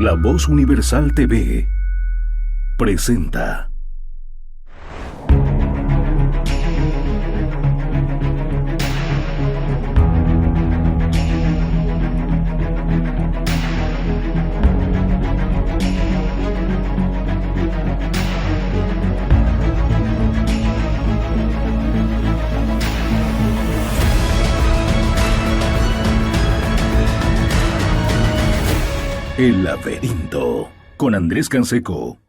La Voz Universal TV presenta El Laberinto con Andrés Canseco.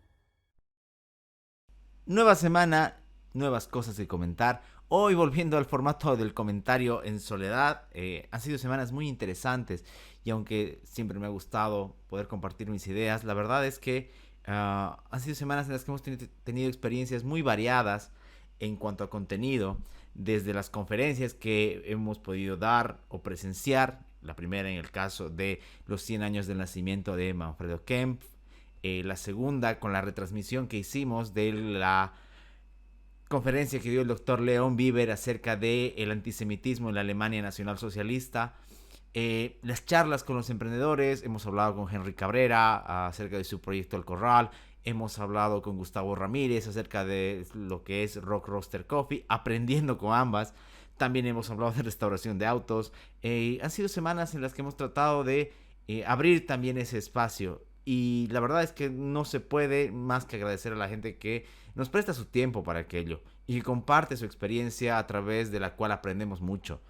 Nueva semana, nuevas cosas que comentar. Hoy volviendo al formato del comentario en soledad, han sido semanas muy interesantes y aunque siempre me ha gustado poder compartir mis ideas, la verdad es que han sido semanas en las que hemos tenido experiencias muy variadas en cuanto a contenido, desde las conferencias que hemos podido dar o presenciar, la primera en el caso de los 100 años del nacimiento de Manfredo Kempf, la segunda con la retransmisión que hicimos de la conferencia que dio el doctor Leon Bieber acerca del antisemitismo en la Alemania nacionalsocialista, las charlas con los emprendedores. Hemos hablado con Henry Cabrera acerca de su proyecto El Corral, hemos hablado con Gustavo Ramírez acerca de lo que es Rock Roaster Coffee, aprendiendo con ambas. También hemos hablado de restauración de autos. Han sido semanas en las que hemos tratado de abrir también ese espacio. Y la verdad es que no se puede más que agradecer a la gente que nos presta su tiempo para aquello y que comparte su experiencia a través de la cual aprendemos mucho.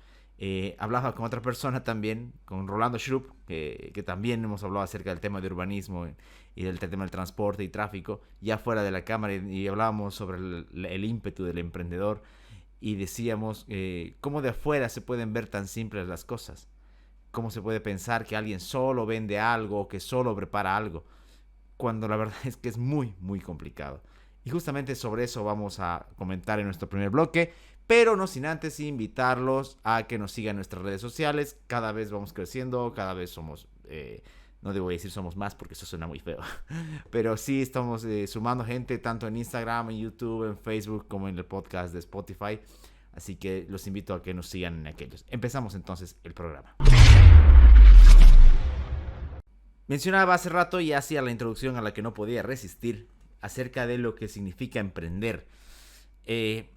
Hablaba con otra persona también, con Rolando Schrupp, que también hemos hablado acerca del tema de urbanismo y del tema del transporte y tráfico, ya fuera de la cámara, y hablábamos sobre el ímpetu del emprendedor y decíamos cómo de afuera se pueden ver tan simples las cosas. ¿Cómo se puede pensar que alguien solo vende algo o que solo prepara algo? Cuando la verdad es que es muy, muy complicado. Y justamente sobre eso vamos a comentar en nuestro primer bloque, pero no sin antes invitarlos a que nos sigan en nuestras redes sociales. Cada vez vamos creciendo, cada vez somos, no debo decir somos más porque eso suena muy feo, pero sí estamos sumando gente tanto en Instagram, en YouTube, en Facebook como en el podcast de Spotify. Así que los invito a que nos sigan en aquellos. Empezamos entonces el programa. Mencionaba hace rato y hacía la introducción a la que no podía resistir acerca de lo que significa emprender. Es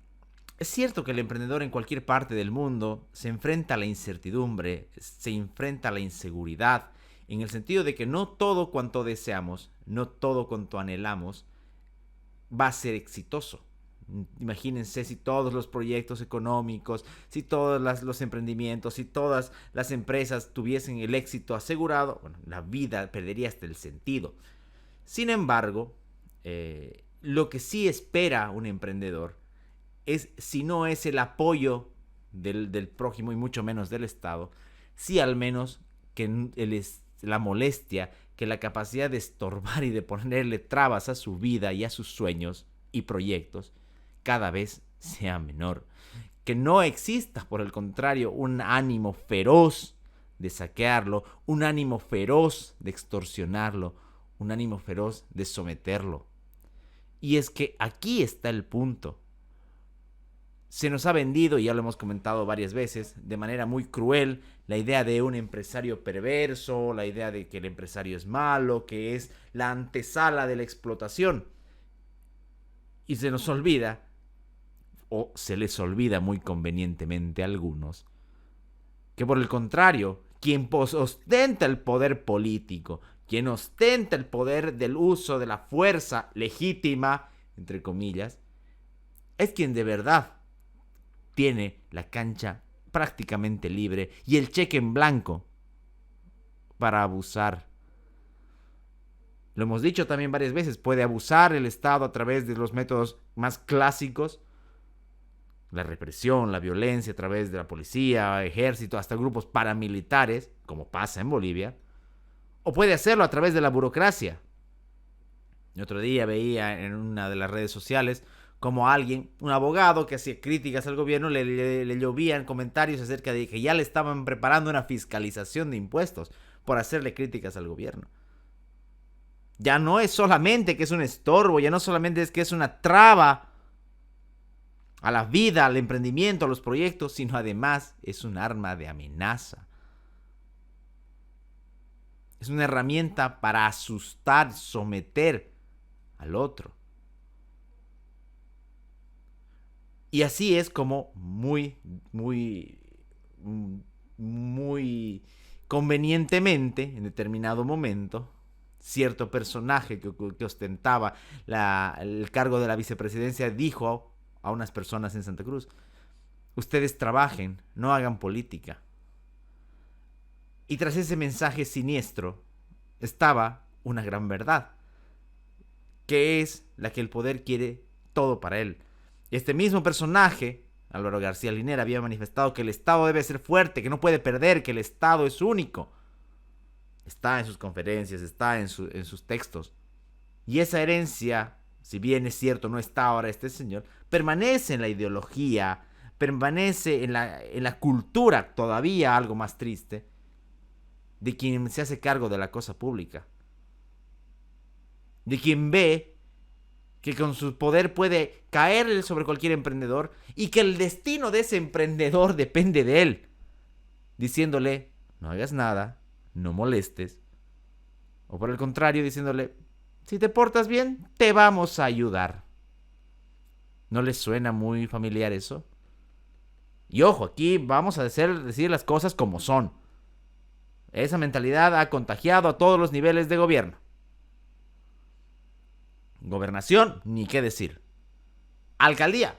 cierto que el emprendedor en cualquier parte del mundo se enfrenta a la incertidumbre, se enfrenta a la inseguridad, en el sentido de que no todo cuanto deseamos, no todo cuanto anhelamos va a ser exitoso. Imagínense si todos los proyectos económicos, si todos los emprendimientos, si todas las empresas tuviesen el éxito asegurado, bueno, la vida perdería hasta el sentido. Sin embargo, lo que sí espera un emprendedor es, si no es el apoyo del prójimo y mucho menos del Estado, sí al menos que la molestia, que la capacidad de estorbar y de ponerle trabas a su vida y a sus sueños y proyectos cada vez sea menor. Que no exista, por el contrario, un ánimo feroz de saquearlo, un ánimo feroz de extorsionarlo, un ánimo feroz de someterlo. Y es que aquí está el punto. Se nos ha vendido, y ya lo hemos comentado varias veces, de manera muy cruel, la idea de un empresario perverso, la idea de que el empresario es malo, que es la antesala de la explotación. Y se nos olvida, o se les olvida muy convenientemente a algunos, que por el contrario, quien ostenta el poder político, quien ostenta el poder del uso de la fuerza legítima, entre comillas, es quien de verdad tiene la cancha prácticamente libre y el cheque en blanco para abusar. Lo hemos dicho también varias veces, puede abusar el Estado a través de los métodos más clásicos, la represión, la violencia a través de la policía, ejército, hasta grupos paramilitares, como pasa en Bolivia, o puede hacerlo a través de la burocracia. El otro día veía en una de las redes sociales como alguien, un abogado que hacía críticas al gobierno, le llovían comentarios acerca de que ya le estaban preparando una fiscalización de impuestos por hacerle críticas al gobierno. Ya no es solamente que es un estorbo, ya no solamente es que es una traba a la vida, al emprendimiento, a los proyectos, sino además es un arma de amenaza. Es una herramienta para asustar, someter al otro. Y así es como muy convenientemente, en determinado momento, cierto personaje que ostentaba el cargo de la vicepresidencia dijo a unas personas en Santa Cruz: ustedes trabajen, no hagan política. Y tras ese mensaje siniestro estaba una gran verdad, que es la que el poder quiere todo para él. Este mismo personaje, Álvaro García Linera, había manifestado que el Estado debe ser fuerte, que no puede perder, que el Estado es único. Está en sus conferencias, está en sus textos. Y esa herencia, si bien es cierto, no está ahora este señor, permanece en la ideología, permanece en la cultura, todavía algo más triste, de quien se hace cargo de la cosa pública. De quien ve que con su poder puede caer sobre cualquier emprendedor y que el destino de ese emprendedor depende de él, diciéndole: no hagas nada, no molestes. O por el contrario, diciéndole: si te portas bien, te vamos a ayudar. ¿No les suena muy familiar eso? Y ojo, aquí vamos a decir las cosas como son. Esa mentalidad ha contagiado a todos los niveles de gobierno. Gobernación, ni qué decir. Alcaldía.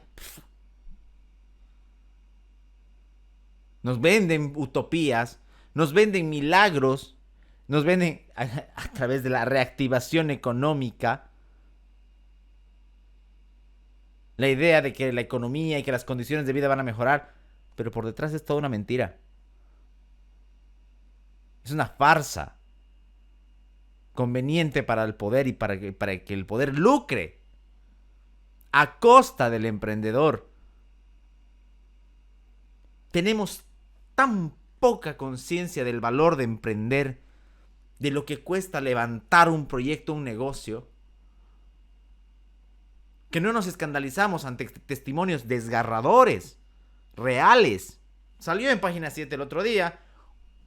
Nos venden utopías, nos venden milagros, nos venden a través de la reactivación económica la idea de que la economía y que las condiciones de vida van a mejorar, pero por detrás es toda una mentira. Es una farsa conveniente para el poder y para que el poder lucre a costa del emprendedor. Tenemos tan poca conciencia del valor de emprender, de lo que cuesta levantar un proyecto, un negocio, que no nos escandalizamos ante testimonios desgarradores, reales. Salió en Página 7 el otro día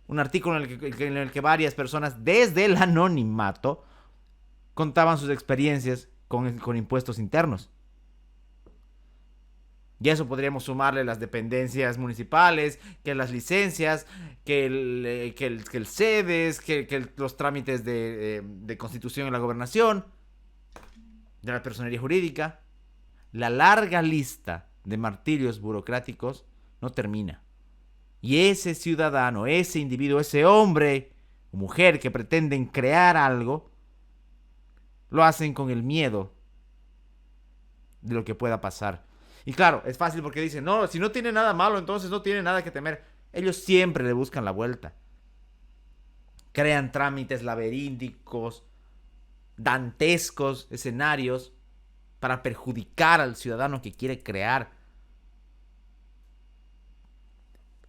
un artículo en el que varias personas desde el anonimato contaban sus experiencias con impuestos internos. Y a eso podríamos sumarle las dependencias municipales, que las licencias, que el CEDES, que los trámites de constitución en la gobernación, de la personería jurídica. La larga lista de martirios burocráticos no termina. Y ese ciudadano, ese individuo, ese hombre o mujer que pretenden crear algo, lo hacen con el miedo de lo que pueda pasar. Y claro, es fácil porque dicen: no, si no tiene nada malo, entonces no tiene nada que temer. Ellos siempre le buscan la vuelta. Crean trámites laberínticos, dantescos, escenarios para perjudicar al ciudadano que quiere crear.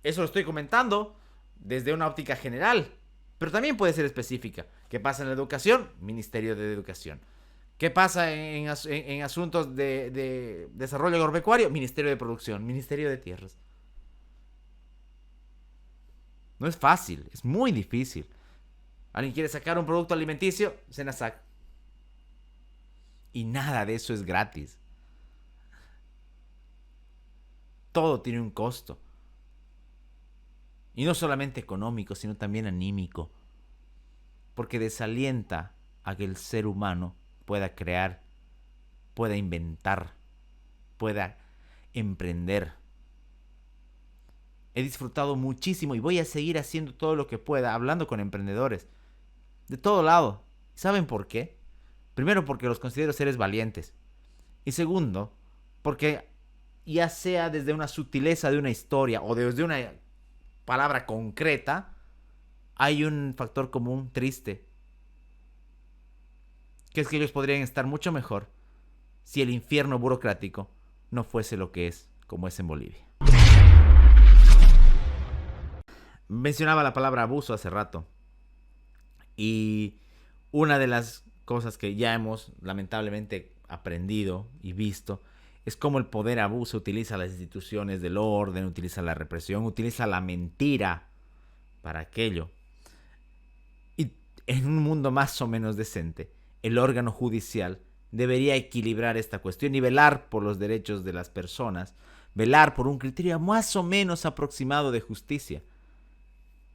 Eso lo estoy comentando desde una óptica general, pero también puede ser específica. ¿Qué pasa en la educación? Ministerio de Educación. ¿Qué pasa en asuntos de desarrollo agropecuario? Ministerio de Producción, Ministerio de Tierras. No es fácil, es muy difícil. ¿Alguien quiere sacar un producto alimenticio? SENASAC. Y nada de eso es gratis. Todo tiene un costo. Y no solamente económico, sino también anímico. Porque desalienta a que el ser humano pueda crear, pueda inventar, pueda emprender. He disfrutado muchísimo y voy a seguir haciendo todo lo que pueda, hablando con emprendedores de todo lado. ¿Saben por qué? Primero, porque los considero seres valientes. Y segundo, porque ya sea desde una sutileza de una historia o desde una palabra concreta, hay un factor común triste, que es que ellos podrían estar mucho mejor si el infierno burocrático no fuese lo que es, como es en Bolivia. Mencionaba la palabra abuso hace rato. Y una de las cosas que ya hemos lamentablemente aprendido y visto es cómo el poder abuso utiliza las instituciones del orden, utiliza la represión, utiliza la mentira para aquello. Y en un mundo más o menos decente, el órgano judicial debería equilibrar esta cuestión y velar por los derechos de las personas, velar por un criterio más o menos aproximado de justicia.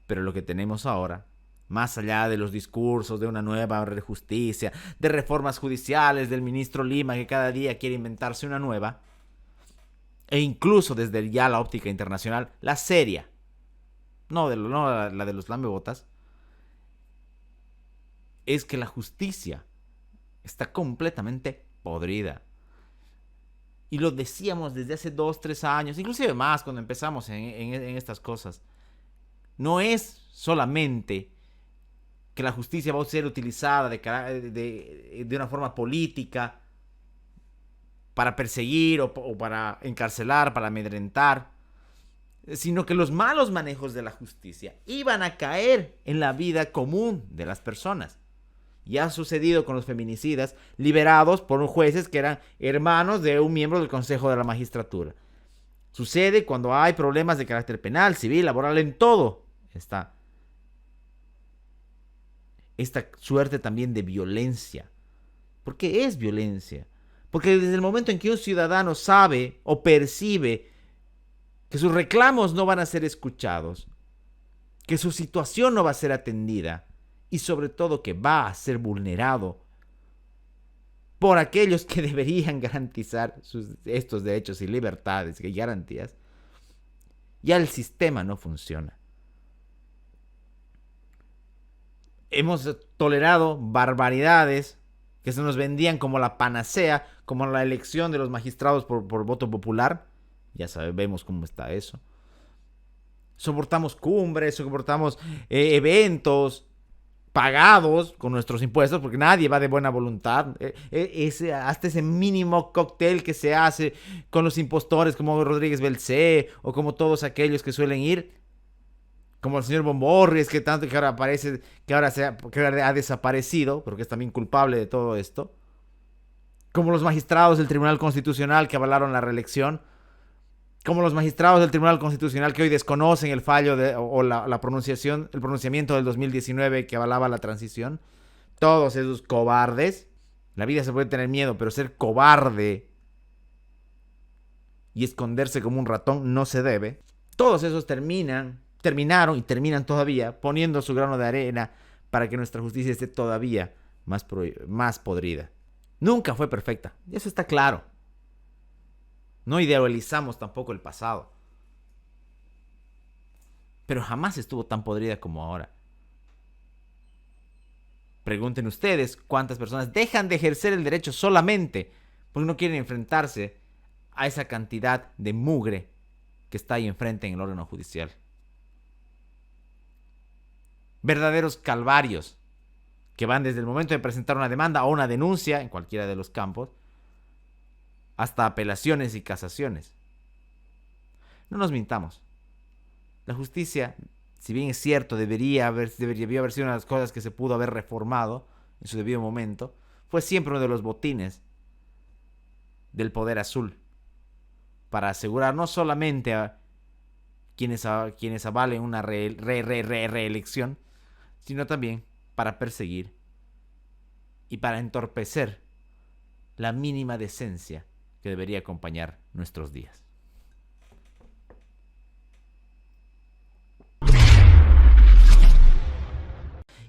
Pero lo que tenemos ahora, más allá de los discursos de una nueva justicia, de reformas judiciales del ministro Lima que cada día quiere inventarse una nueva, e incluso desde ya la óptica internacional, la seria, no la de los lamebotas, es que la justicia está completamente podrida. Y lo decíamos desde hace 2, 3 años, inclusive más cuando empezamos en estas cosas. No es solamente que la justicia va a ser utilizada de una forma política para perseguir o para encarcelar, para amedrentar, sino que los malos manejos de la justicia iban a caer en la vida común de las personas. Ya ha sucedido con los feminicidas liberados por jueces que eran hermanos de un miembro del Consejo de la Magistratura. Sucede cuando hay problemas de carácter penal, civil, laboral, en todo. Esta suerte también de violencia. ¿Por qué es violencia? Porque desde el momento en que un ciudadano sabe o percibe que sus reclamos no van a ser escuchados, que su situación no va a ser atendida y sobre todo que va a ser vulnerado por aquellos que deberían garantizar estos derechos y libertades y garantías, ya el sistema no funciona. Hemos tolerado barbaridades que se nos vendían como la panacea, como la elección de los magistrados por voto popular. Ya sabemos cómo está eso. Soportamos cumbres, soportamos eventos pagados con nuestros impuestos, porque nadie va de buena voluntad. Hasta ese mínimo cóctel que se hace con los impostores como Rodríguez Belcé o como todos aquellos que suelen ir, como el señor Bomborries, que tanto que ahora aparece, que ahora ha desaparecido, pero que es también culpable de todo esto, como los magistrados del Tribunal Constitucional que avalaron la reelección, como los magistrados del Tribunal Constitucional que hoy desconocen el fallo o la pronunciación, el pronunciamiento del 2019 que avalaba la transición. Todos esos cobardes. La vida se puede tener miedo, pero ser cobarde y esconderse como un ratón no se debe. Todos esos terminaron y terminan todavía poniendo su grano de arena para que nuestra justicia esté todavía más podrida. Nunca fue perfecta, y eso está claro. No idealizamos tampoco el pasado, pero jamás estuvo tan podrida como ahora. Pregunten ustedes cuántas personas dejan de ejercer el derecho solamente porque no quieren enfrentarse a esa cantidad de mugre que está ahí enfrente en el órgano judicial. Verdaderos calvarios que van desde el momento de presentar una demanda o una denuncia en cualquiera de los campos hasta apelaciones y casaciones. No nos mintamos. La justicia, si bien es cierto, debió haber sido una de las cosas que se pudo haber reformado en su debido momento, fue siempre uno de los botines del poder azul para asegurar no solamente a quienes avalen una reelección, sino también para perseguir y para entorpecer la mínima decencia que debería acompañar nuestros días.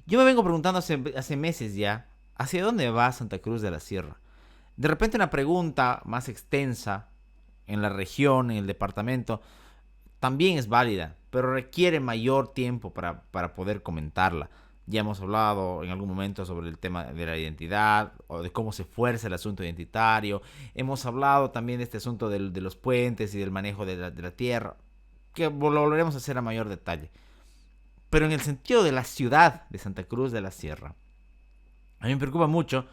Yo me vengo preguntando hace meses ya, ¿hacia dónde va Santa Cruz de la Sierra? De repente una pregunta más extensa en la región, en el departamento, también es válida, pero requiere mayor tiempo para poder comentarla. Ya hemos hablado en algún momento sobre el tema de la identidad o de cómo se fuerza el asunto identitario. Hemos hablado también de este asunto de los puentes y del manejo de la tierra, que lo volveremos a hacer a mayor detalle. Pero en el sentido de la ciudad de Santa Cruz de la Sierra, a mí me preocupa mucho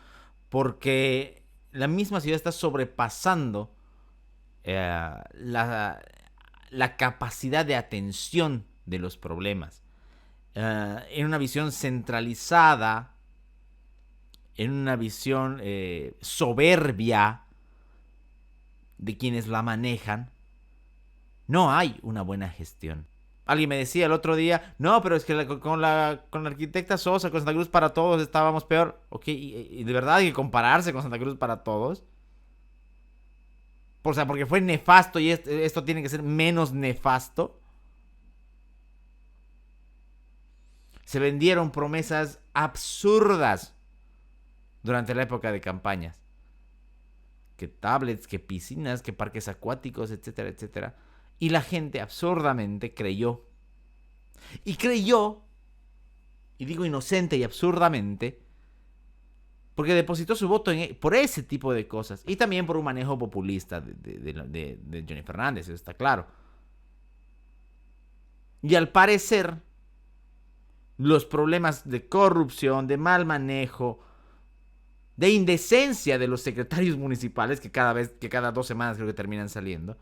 porque la misma ciudad está sobrepasando la capacidad de atención de los problemas. En una visión centralizada, en una visión soberbia de quienes la manejan, no hay una buena gestión. Alguien me decía el otro día, no, pero es que con la arquitecta Sosa, con Santa Cruz para Todos, estábamos peor. Ok, y de verdad hay que compararse con Santa Cruz para Todos. O sea, porque fue nefasto y esto tiene que ser menos nefasto. Se vendieron promesas absurdas durante la época de campañas. Que tablets, que piscinas, que parques acuáticos, etcétera, etcétera. Y la gente absurdamente creyó. Y creyó, y digo inocente y absurdamente, porque depositó su voto por ese tipo de cosas. Y también por un manejo populista de Johnny Fernández, eso está claro. Y al parecer, los problemas de corrupción, de mal manejo, de indecencia de los secretarios municipales, que cada 2 semanas creo que terminan saliendo,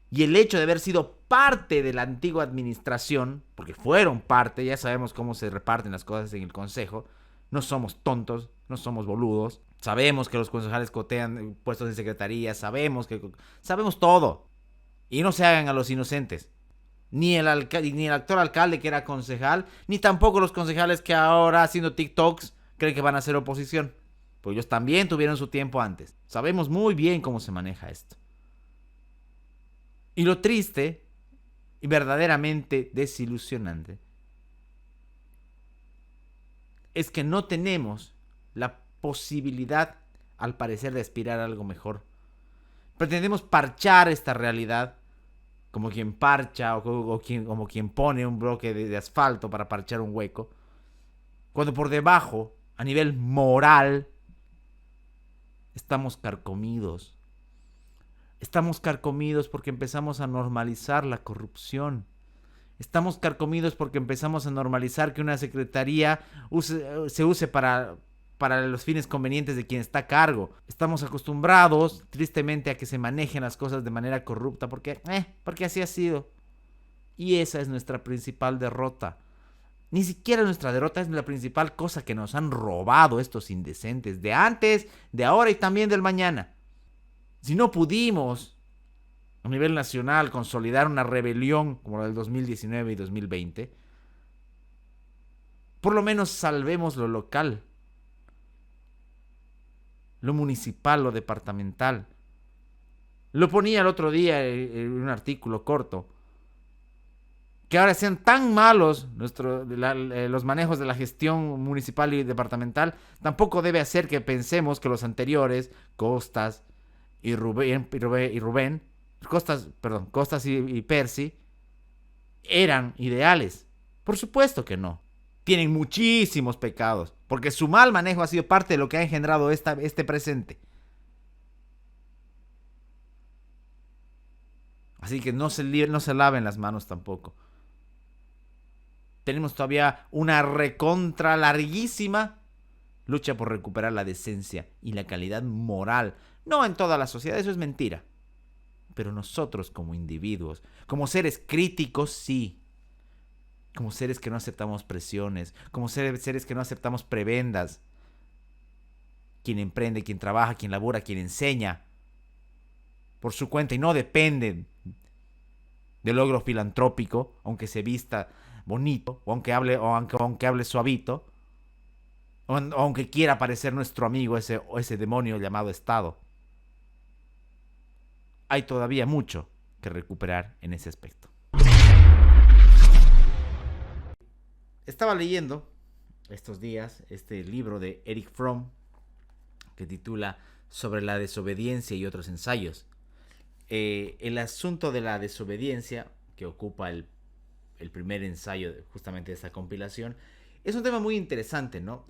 y el hecho de haber sido parte de la antigua administración, porque fueron parte, ya sabemos cómo se reparten las cosas en el consejo, no somos tontos, no somos boludos, sabemos que los concejales cotean puestos en secretaría, sabemos todo, y no se hagan a los inocentes. Ni el actual alcalde que era concejal, ni tampoco los concejales que ahora haciendo TikToks creen que van a ser oposición. Pues ellos también tuvieron su tiempo antes. Sabemos muy bien cómo se maneja esto. Y lo triste y verdaderamente desilusionante es que no tenemos la posibilidad, al parecer, de aspirar a algo mejor. Pretendemos parchar esta realidad como quien parcha como quien pone un bloque de asfalto para parchar un hueco, cuando por debajo, a nivel moral, estamos carcomidos. Estamos carcomidos porque empezamos a normalizar la corrupción. Estamos carcomidos porque empezamos a normalizar que una secretaría se use para los fines convenientes de quien está a cargo. Estamos acostumbrados, tristemente, a que se manejen las cosas de manera corrupta porque así ha sido. Y esa es nuestra principal derrota. Ni siquiera nuestra derrota es la principal cosa que nos han robado estos indecentes de antes, de ahora y también del mañana. Si no pudimos, a nivel nacional, consolidar una rebelión como la del 2019 y 2020, por lo menos salvemos lo local, lo municipal, lo departamental. Lo ponía el otro día en un artículo corto. Que ahora sean tan malos los manejos de la gestión municipal y departamental, tampoco debe hacer que pensemos que los anteriores, Costas y Costas y Percy, eran ideales. Por supuesto que no. Tienen muchísimos pecados, porque su mal manejo ha sido parte de lo que ha engendrado este presente. Así que no se laven las manos tampoco. Tenemos todavía una recontra larguísima lucha por recuperar la decencia y la calidad moral. No en toda la sociedad, eso es mentira. Pero nosotros como individuos, como seres críticos, sí. Como seres que no aceptamos presiones, como seres que no aceptamos prebendas. Quien emprende, quien trabaja, quien labora, quien enseña por su cuenta y no dependen del logro filantrópico, aunque se vista bonito, o aunque hable suavito, o aunque quiera parecer nuestro amigo ese demonio llamado Estado. Hay todavía mucho que recuperar en ese aspecto. Estaba leyendo estos días este libro de Erich Fromm que titula Sobre la desobediencia y otros ensayos. El asunto de la desobediencia, que ocupa el primer ensayo justamente de esta compilación, es un tema muy interesante, ¿no?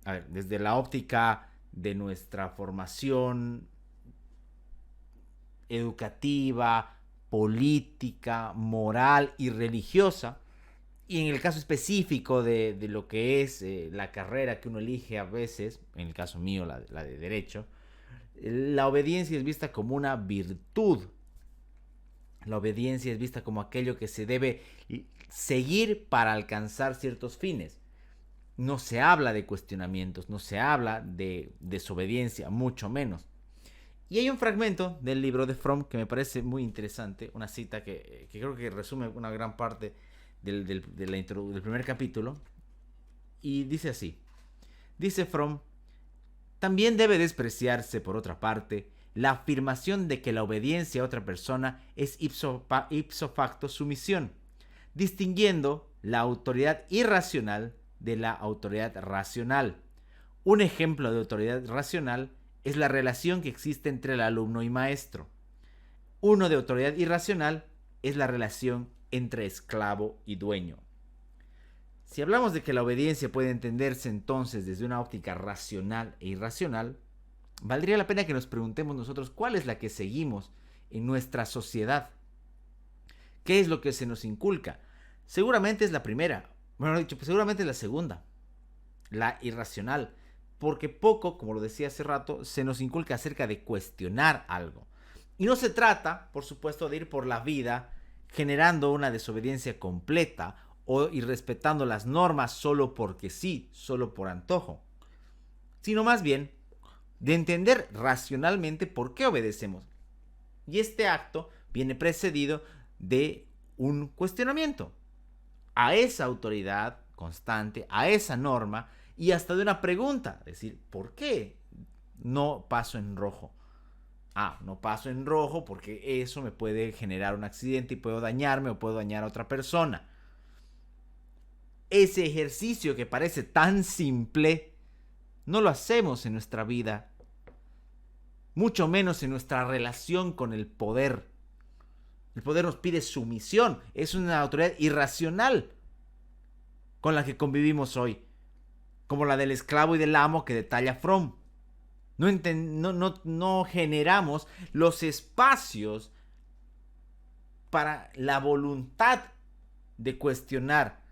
A ver, desde la óptica de nuestra formación educativa, política, moral y religiosa, y en el caso específico de lo que es la carrera que uno elige a veces, en el caso mío la de Derecho, la obediencia es vista como una virtud. La obediencia es vista como aquello que se debe seguir para alcanzar ciertos fines. No se habla de cuestionamientos, no se habla de desobediencia, mucho menos. Y hay un fragmento del libro de Fromm que me parece muy interesante, una cita que creo que resume una gran parte del primer capítulo, y dice así. Dice Fromm: también debe despreciarse, por otra parte, la afirmación de que la obediencia a otra persona es ipso facto sumisión, distinguiendo la autoridad irracional de la autoridad racional. Un ejemplo de autoridad racional es la relación que existe entre el alumno y maestro. Uno de autoridad irracional es la relación entre esclavo y dueño. Si hablamos de que la obediencia puede entenderse entonces desde una óptica racional e irracional, valdría la pena que nos preguntemos nosotros cuál es la que seguimos en nuestra sociedad. ¿Qué es lo que se nos inculca? Seguramente es la primera, bueno dicho, pues seguramente es la segunda, la irracional, porque poco, como lo decía hace rato, se nos inculca acerca de cuestionar algo. Y no se trata, por supuesto, de ir por la vida generando una desobediencia completa o irrespetando las normas solo porque sí, solo por antojo, sino más bien de entender racionalmente por qué obedecemos. Y este acto viene precedido de un cuestionamiento a esa autoridad constante, a esa norma, y hasta de una pregunta, es decir, ¿por qué no paso en rojo? No paso en rojo porque eso me puede generar un accidente y puedo dañarme o puedo dañar a otra persona. Ese ejercicio que parece tan simple, no lo hacemos en nuestra vida, mucho menos en nuestra relación con el poder. El poder nos pide sumisión, es una autoridad irracional con la que convivimos hoy, como la del esclavo y del amo que detalla Fromm. No generamos los espacios para la voluntad de cuestionar.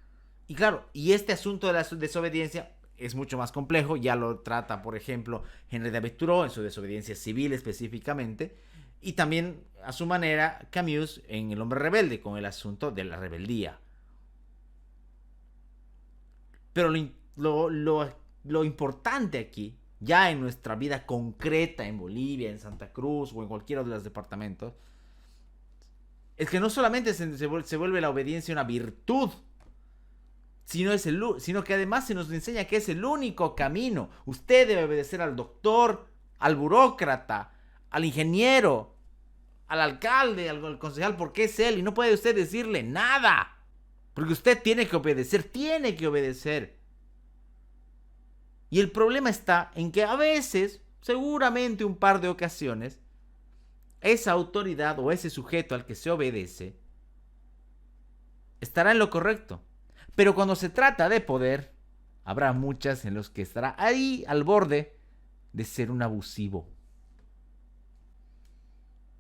Y claro, y este asunto de la desobediencia es mucho más complejo, ya lo trata, por ejemplo, Henry David Thoreau en su desobediencia civil específicamente, y también a su manera Camus en El hombre rebelde con el asunto de la rebeldía. Pero lo importante aquí, ya en nuestra vida concreta en Bolivia, en Santa Cruz o en cualquiera de los departamentos, es que no solamente se vuelve la obediencia una virtud, sino que además se nos enseña que es el único camino. Usted debe obedecer al doctor, al burócrata, al ingeniero, al alcalde, al concejal, porque es él y no puede usted decirle nada. Porque usted tiene que obedecer. Y el problema está en que a veces, seguramente un par de ocasiones, esa autoridad o ese sujeto al que se obedece estará en lo correcto. Pero cuando se trata de poder, habrá muchas en los que estará ahí al borde de ser un abusivo,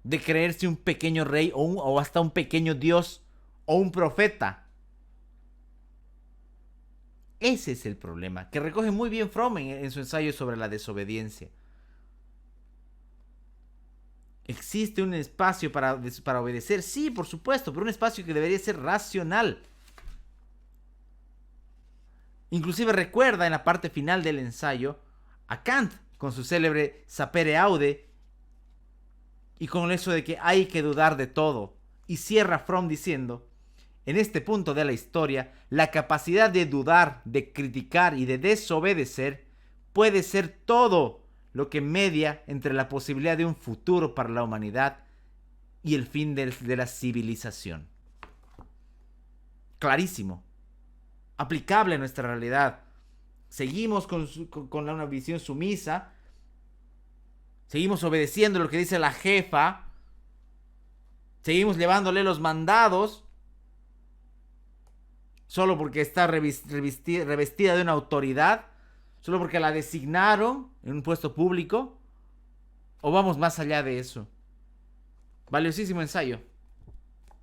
de creerse un pequeño rey o hasta un pequeño dios o un profeta. Ese es el problema, que recoge muy bien Fromm en su ensayo sobre la desobediencia. ¿Existe un espacio para obedecer? Sí, por supuesto, pero un espacio que debería ser racional. Inclusive recuerda en la parte final del ensayo a Kant con su célebre sapere aude y con eso de que hay que dudar de todo. Y cierra Fromm diciendo: en este punto de la historia, la capacidad de dudar, de criticar y de desobedecer puede ser todo lo que media entre la posibilidad de un futuro para la humanidad y el fin de la civilización. Clarísimo. Aplicable a nuestra realidad. Seguimos con una visión sumisa. Seguimos obedeciendo lo que dice la jefa. Seguimos llevándole los mandados solo porque está revestida de una autoridad, solo porque la designaron en un puesto público, o vamos más allá de eso. Valiosísimo ensayo.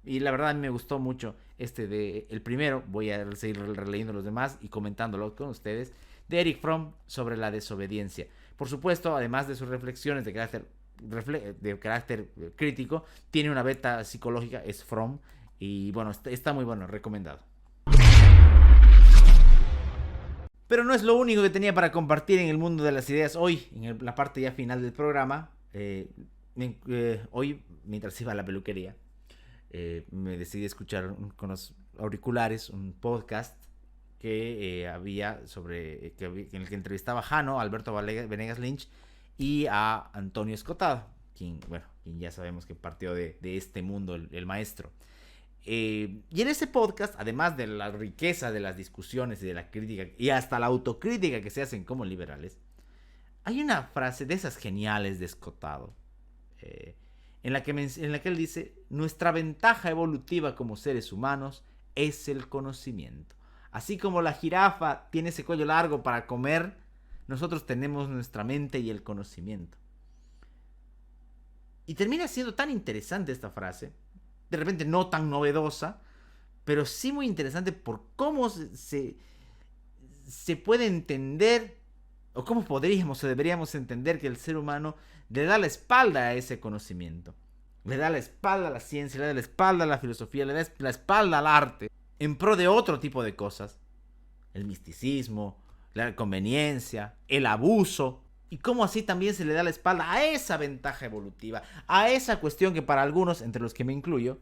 Y la verdad a mí me gustó mucho el primero. Voy a seguir releyendo los demás y comentándolo con ustedes, de Erich Fromm sobre la desobediencia. Por supuesto, además de sus reflexiones de carácter crítico, tiene una beta psicológica, es Fromm, y bueno, está muy bueno, recomendado. Pero no es lo único que tenía para compartir en el mundo de las ideas hoy, en la parte ya final del programa. Hoy, mientras iba a la peluquería, me decidí escuchar con los auriculares un podcast que había en el que entrevistaba a Jano, Alberto Venegas Lynch, y a Antonio Escotado, quien ya sabemos que partió de este mundo, el maestro. Y en ese podcast, además de la riqueza de las discusiones y de la crítica y hasta la autocrítica que se hacen como liberales, hay una frase de esas geniales de Escotado, en la que él dice: nuestra ventaja evolutiva como seres humanos es el conocimiento. Así como la jirafa tiene ese cuello largo para comer, nosotros tenemos nuestra mente y el conocimiento. Y termina siendo tan interesante esta frase, de repente no tan novedosa, pero sí muy interesante por cómo se puede entender, o cómo podríamos o deberíamos entender que el ser humano le da la espalda a ese conocimiento. Le da la espalda a la ciencia, le da la espalda a la filosofía, le da la espalda al arte, en pro de otro tipo de cosas. El misticismo, la conveniencia, el abuso. Y cómo así también se le da la espalda a esa ventaja evolutiva, a esa cuestión que para algunos, entre los que me incluyo,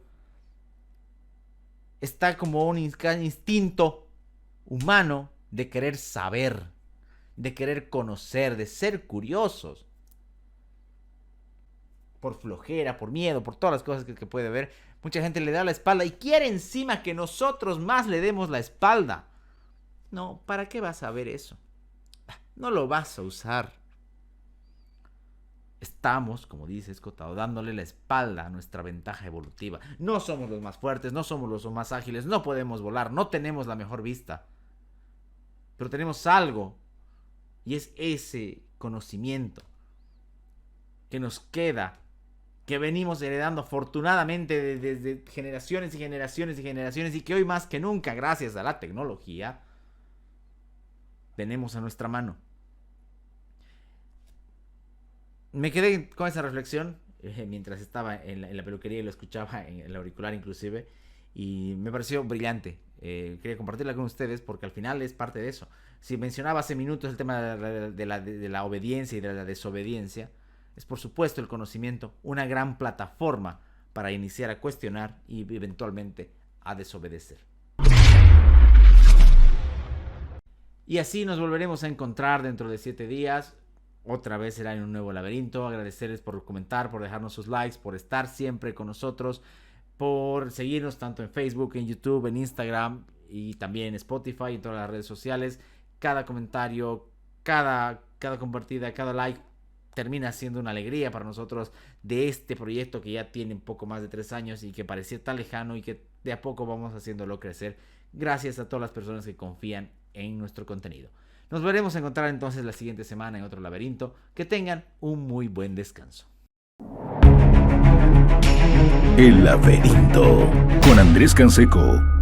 está como un instinto humano de querer saber, de querer conocer, de ser curiosos. Por flojera, por miedo, por todas las cosas que puede haber, mucha gente le da la espalda y quiere encima que nosotros más le demos la espalda. No, ¿para qué vas a ver eso? No lo vas a usar. Estamos, como dice Escotado, dándole la espalda a nuestra ventaja evolutiva. No somos los más fuertes, no somos los más ágiles, no podemos volar, no tenemos la mejor vista. Pero tenemos algo, y es ese conocimiento que nos queda, que venimos heredando afortunadamente desde generaciones y generaciones y generaciones, y que hoy más que nunca, gracias a la tecnología, tenemos a nuestra mano. Me quedé con esa reflexión mientras estaba en la peluquería y lo escuchaba en el auricular inclusive, y me pareció brillante. Quería compartirla con ustedes porque al final es parte de eso. Si mencionaba hace minutos el tema de la obediencia y de la desobediencia, es por supuesto el conocimiento una gran plataforma para iniciar a cuestionar y eventualmente a desobedecer. Y así nos volveremos a encontrar dentro de 7 días. Otra vez será en un nuevo laberinto. Agradecerles por comentar, por dejarnos sus likes, por estar siempre con nosotros, por seguirnos tanto en Facebook, en YouTube, en Instagram y también en Spotify y en todas las redes sociales. Cada comentario, cada compartida, cada like termina siendo una alegría para nosotros de este proyecto que ya tiene un poco más de 3 años y que parecía tan lejano y que de a poco vamos haciéndolo crecer gracias a todas las personas que confían en nuestro contenido. Nos veremos a encontrar entonces la siguiente semana en otro laberinto. Que tengan un muy buen descanso. El laberinto con Andrés Canseco.